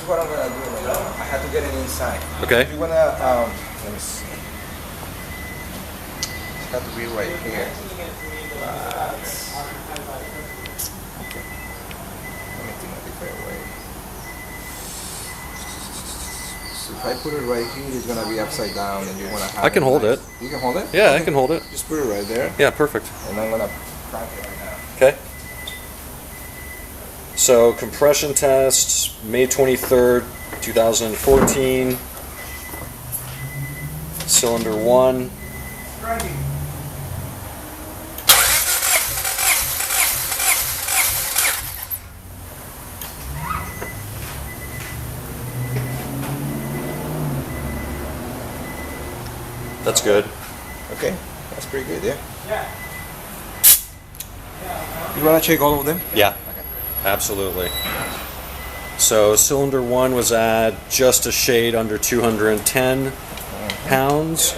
what I'm gonna do right now. I have to get it inside. Okay. You're gonna let me see. It's got to be right here. Okay. Let me think a different way. So if I put it right here, it's gonna be upside down, and you're gonna have. I can hold it. You can hold it? Yeah, okay. I can hold it. Just put it right there. Yeah, perfect. And I'm gonna crank it right now. Okay. So compression test, May 23rd, 2014. Cylinder 1. That's good. Okay, that's pretty good, yeah? You wanna check all of them? Yeah, absolutely. So cylinder 1 was at just a shade under 210 pounds.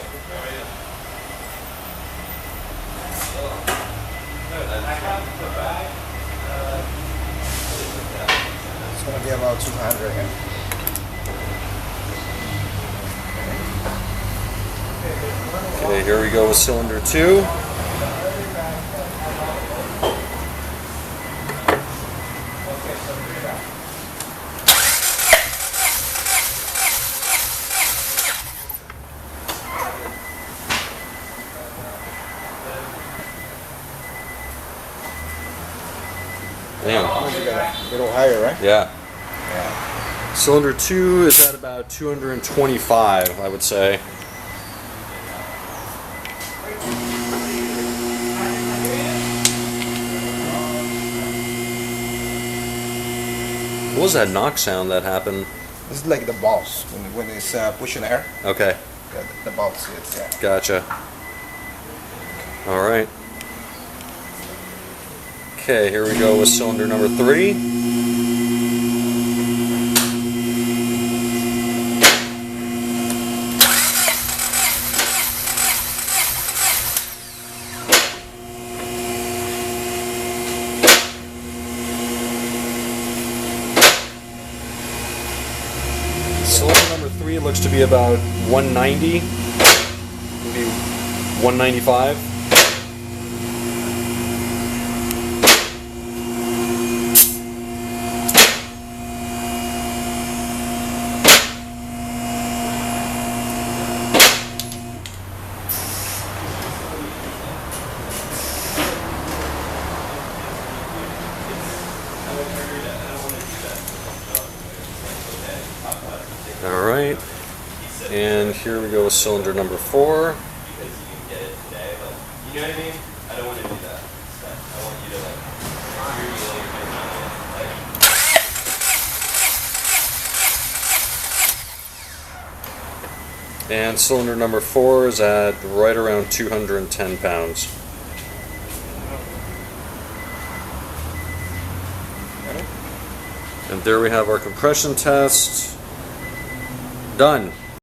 It's gonna be about 200 again. Okay, here we go with cylinder 2. Damn. A little higher, right? Yeah. Yeah. Cylinder 2 is at about 225, I would say. What was that knock sound that happened? This is like the balls when it's pushing air. Okay, The balls, it's yeah. gotcha. All right. Okay, here we go with cylinder number 3. Cylinder number 3 looks to be about 190, maybe 195. All right, and here we go with cylinder number 4. You know what I mean? I don't want to do that. I want you to And cylinder number 4 is at right around 210 pounds. And there we have our compression test done.